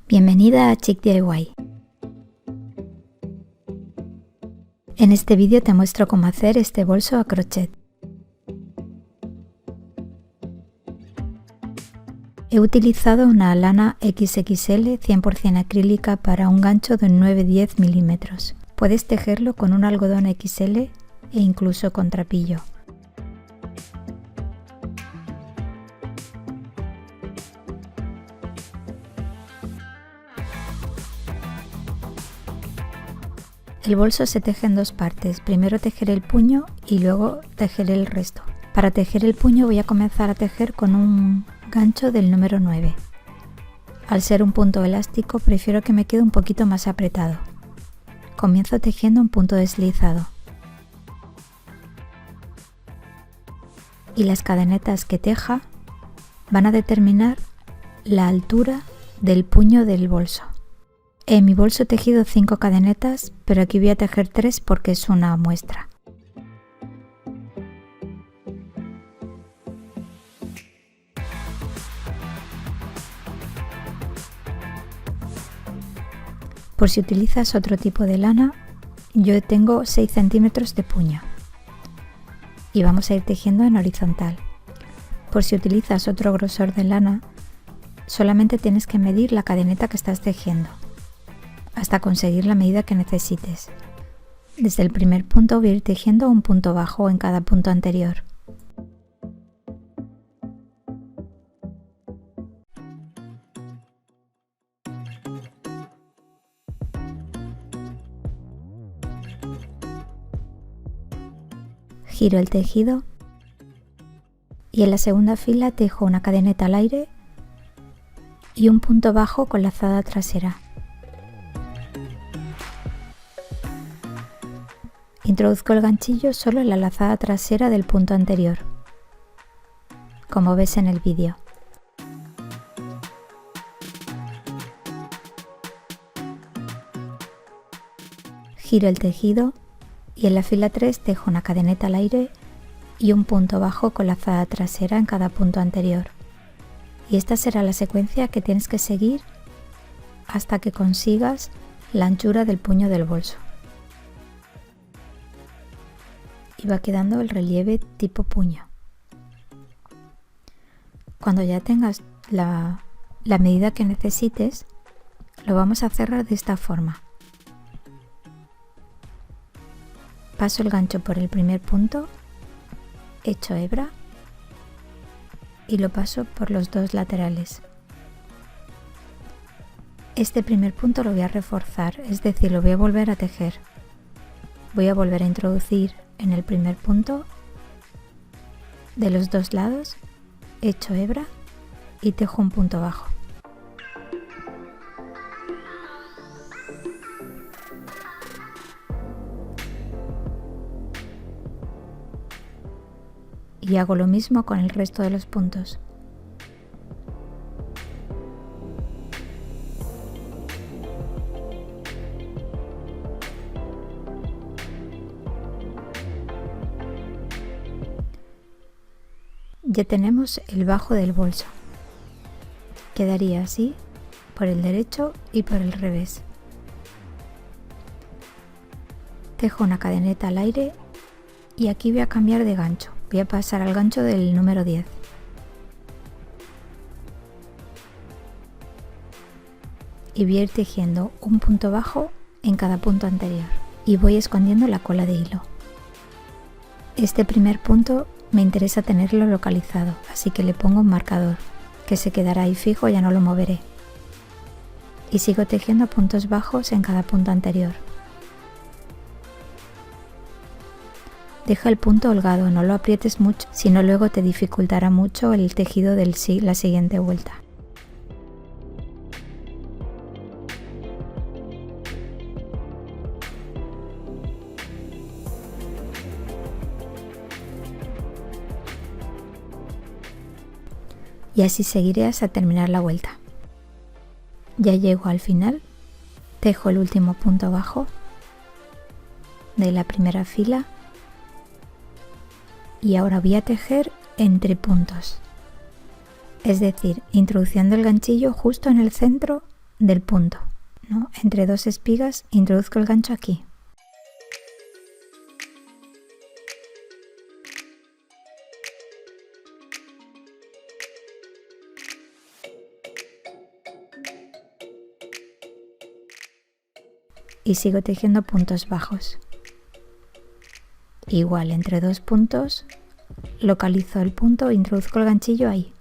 Bienvenida a Chic DIY. En este vídeo te muestro cómo hacer este bolso a crochet. He utilizado una lana XXL 100% acrílica para un gancho de 9-10 milímetros. Puedes tejerlo con un algodón XL e incluso con trapillo. El bolso se teje en dos partes, primero tejeré el puño y luego tejeré el resto. Para tejer el puño voy a comenzar a tejer con un gancho del número 9. Al ser un punto elástico prefiero que me quede un poquito más apretado. Comienzo tejiendo un punto deslizado. Y las cadenetas que teja van a determinar la altura del puño del bolso. En mi bolso he tejido 5 cadenetas, pero aquí voy a tejer 3 porque es una muestra. Por si utilizas otro tipo de lana, yo tengo 6 centímetros de puño. Y vamos a ir tejiendo en horizontal. Por si utilizas otro grosor de lana, solamente tienes que medir la cadeneta que estás tejiendo, hasta conseguir la medida que necesites. Desde el primer punto voy a ir tejiendo un punto bajo en cada punto anterior. Giro el tejido y en la segunda fila tejo una cadeneta al aire y un punto bajo con lazada trasera. Introduzco el ganchillo solo en la lazada trasera del punto anterior, como ves en el vídeo. Giro el tejido y en la fila 3 tejo una cadeneta al aire y un punto bajo con lazada trasera en cada punto anterior. Y esta será la secuencia que tienes que seguir hasta que consigas la anchura del puño del bolso. Y va quedando el relieve tipo puño. Cuando ya tengas la medida que necesites, lo vamos a cerrar de esta forma. Paso el gancho por el primer punto, echo hebra y lo paso por los dos laterales. Este primer punto lo voy a reforzar, es decir, lo voy a volver a tejer. Voy a volver a introducir en el primer punto de los dos lados, echo hebra y tejo un punto bajo. Y hago lo mismo con el resto de los puntos. Ya tenemos el bajo del bolso. Quedaría así por el derecho y por el revés. Tejo una cadeneta al aire y aquí voy a cambiar de gancho. Voy a pasar al gancho del número 10. Y voy a ir tejiendo un punto bajo en cada punto anterior. Y voy escondiendo la cola de hilo. Este primer punto me interesa tenerlo localizado, así que le pongo un marcador, que se quedará ahí fijo, ya no lo moveré. Y sigo tejiendo puntos bajos en cada punto anterior. Deja el punto holgado, no lo aprietes mucho, si no luego te dificultará mucho el tejido de la siguiente vuelta. Y así seguiré hasta terminar la vuelta. Ya llego al final, tejo el último punto bajo de la primera fila y ahora voy a tejer entre puntos, es decir, introduciendo el ganchillo justo en el centro del punto, ¿no? Entre dos espigas introduzco el gancho aquí. Y sigo tejiendo puntos bajos. Igual, entre dos puntos, localizo el punto e introduzco el ganchillo ahí.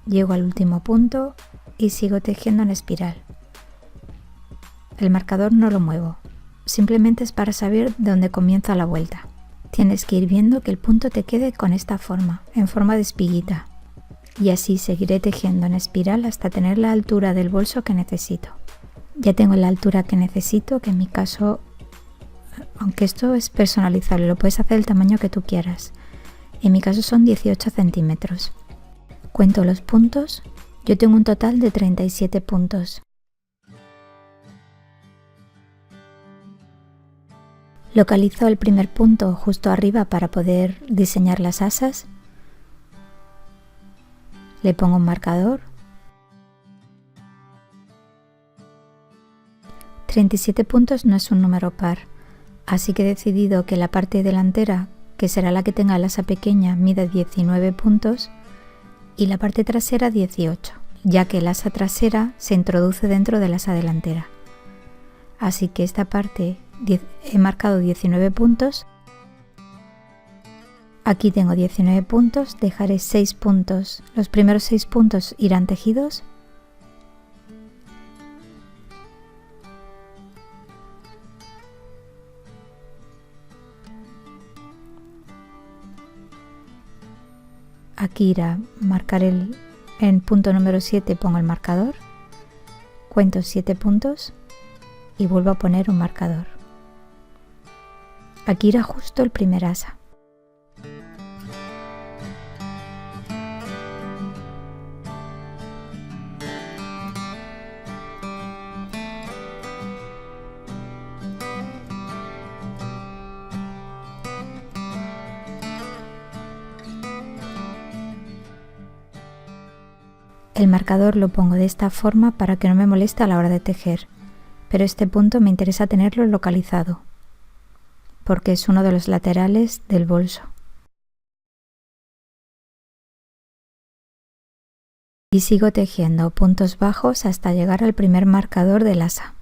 Llego al último punto y sigo tejiendo en espiral. El marcador no lo muevo, simplemente es para saber dónde comienza la vuelta. Tienes que ir viendo que el punto te quede con esta forma, en forma de espiguita. Y así seguiré tejiendo en espiral hasta tener la altura del bolso que necesito. Ya tengo la altura que necesito, que en mi caso, aunque esto es personalizable, lo puedes hacer el tamaño que tú quieras. En mi caso son 18 centímetros. Cuento los puntos, yo tengo un total de 37 puntos. Localizo el primer punto justo arriba para poder diseñar las asas. Le pongo un marcador. 37 puntos no es un número par, así que he decidido que la parte delantera, que será la que tenga el asa pequeña, mida 19 puntos y la parte trasera 18, ya que el asa trasera se introduce dentro del asa delantera. Así que esta parte he marcado 19 puntos. Aquí tengo 19 puntos, dejaré 6 puntos. Los primeros 6 puntos irán tejidos. Aquí irá marcar en punto número 7 pongo el marcador, cuento 7 puntos y vuelvo a poner un marcador. Aquí irá justo el primer asa. El marcador lo pongo de esta forma para que no me moleste a la hora de tejer, pero este punto me interesa tenerlo localizado, porque es uno de los laterales del bolso. Y sigo tejiendo puntos bajos hasta llegar al primer marcador del asa.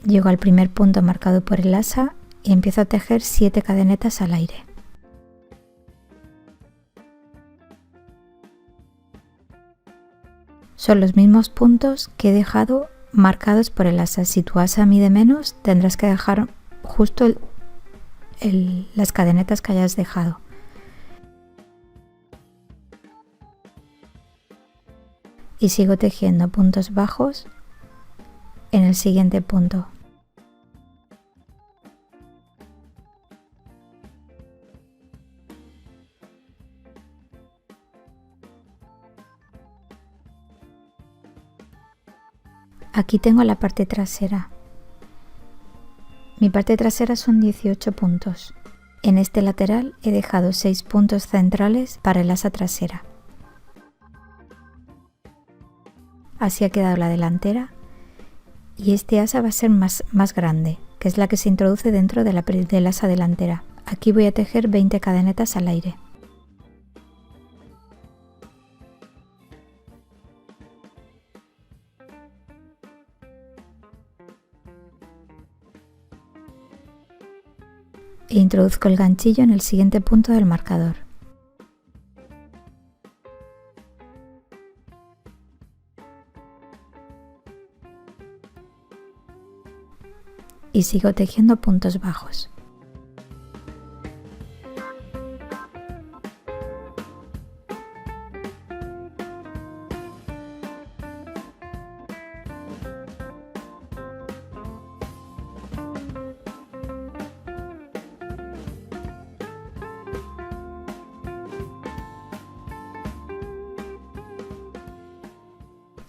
Llego al primer punto marcado por el asa y empiezo a tejer 7 cadenetas al aire. Son los mismos puntos que he dejado marcados por el asa. Si tu asa mide menos, tendrás que dejar justo las cadenetas que hayas dejado. Y sigo tejiendo puntos bajos en el siguiente punto. Aquí tengo la parte trasera. Mi parte trasera son 18 puntos. En este lateral he dejado 6 puntos centrales para el asa trasera. Así ha quedado la delantera y este asa va a ser más grande, que es la que se introduce dentro del asa delantera. Aquí voy a tejer 20 cadenetas al aire. e introduzco el ganchillo en el siguiente punto del marcador. Y sigo tejiendo puntos bajos.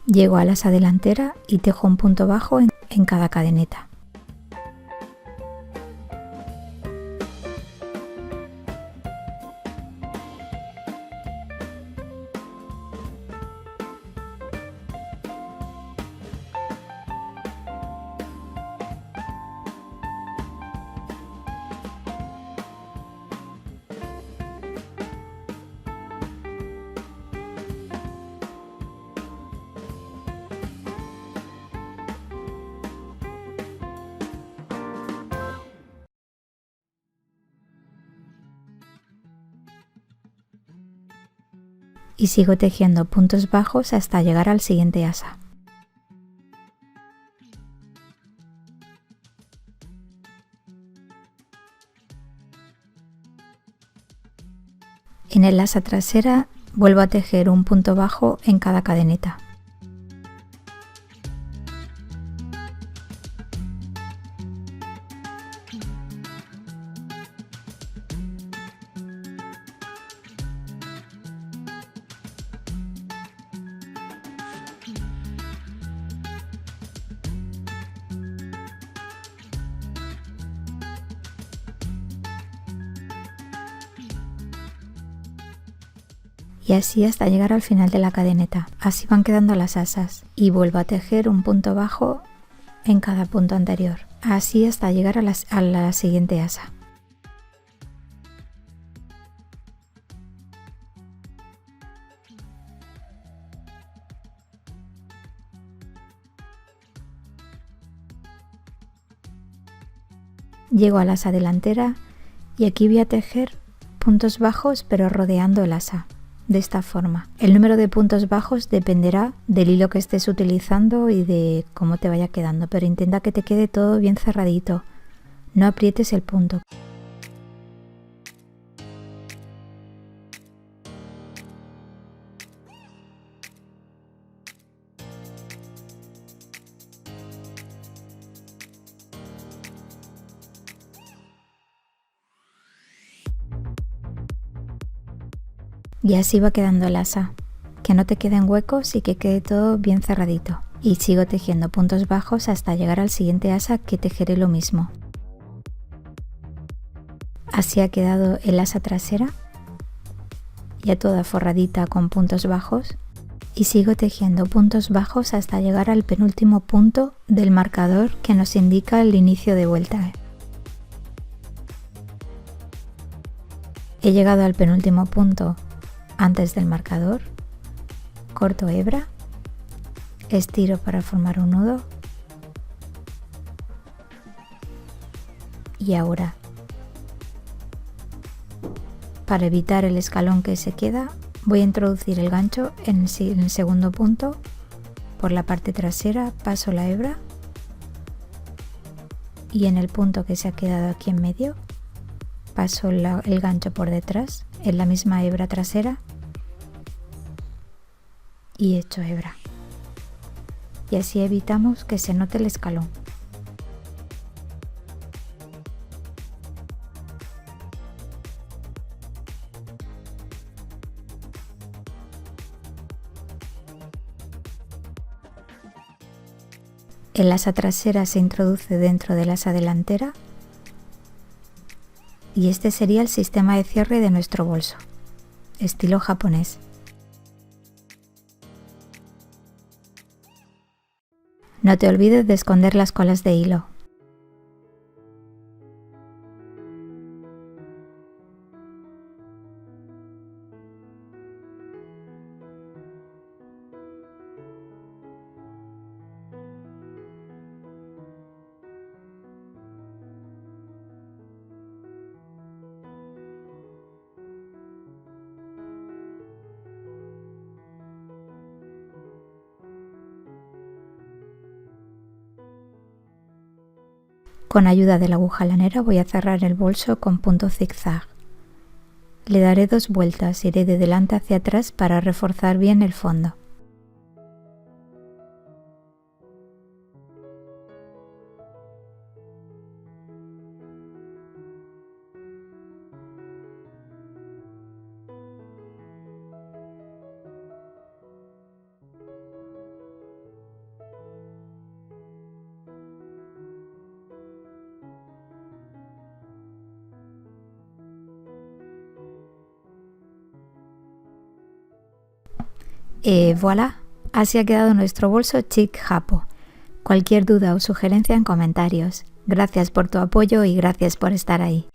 Llego al asa delantera y tejo un punto bajo en cada cadeneta. Y sigo tejiendo puntos bajos hasta llegar al siguiente asa. En el asa trasera vuelvo a tejer un punto bajo en cada cadeneta. Y así hasta llegar al final de la cadeneta. Así van quedando las asas y vuelvo a tejer un punto bajo en cada punto anterior. Así hasta llegar a la siguiente asa. Llego al asa delantera y aquí voy a tejer puntos bajos pero rodeando el asa. De esta forma. El número de puntos bajos dependerá del hilo que estés utilizando y de cómo te vaya quedando, pero intenta que te quede todo bien cerradito. No aprietes el punto. Y así va quedando el asa, que no te queden huecos y que quede todo bien cerradito. Y sigo tejiendo puntos bajos hasta llegar al siguiente asa, que tejeré lo mismo. Así ha quedado el asa trasera, ya toda forradita con puntos bajos. Y sigo tejiendo puntos bajos hasta llegar al penúltimo punto del marcador que nos indica el inicio de vuelta. He llegado al penúltimo punto antes del marcador, corto hebra, estiro para formar un nudo y ahora, para evitar el escalón que se queda, voy a introducir el gancho en el segundo punto. Por la parte trasera paso la hebra y en el punto que se ha quedado aquí en medio paso el gancho por detrás en la misma hebra trasera y echo hebra. Y así evitamos que se note el escalón. El asa trasera se introduce dentro del asa delantera y este sería el sistema de cierre de nuestro bolso, estilo japonés. No te olvides de esconder las colas de hilo. Con ayuda de la aguja lanera voy a cerrar el bolso con punto zigzag. Le daré 2 vueltas, iré de delante hacia atrás para reforzar bien el fondo. Voilà, así ha quedado nuestro bolso chic japo. Cualquier duda o sugerencia en comentarios. Gracias por tu apoyo y gracias por estar ahí.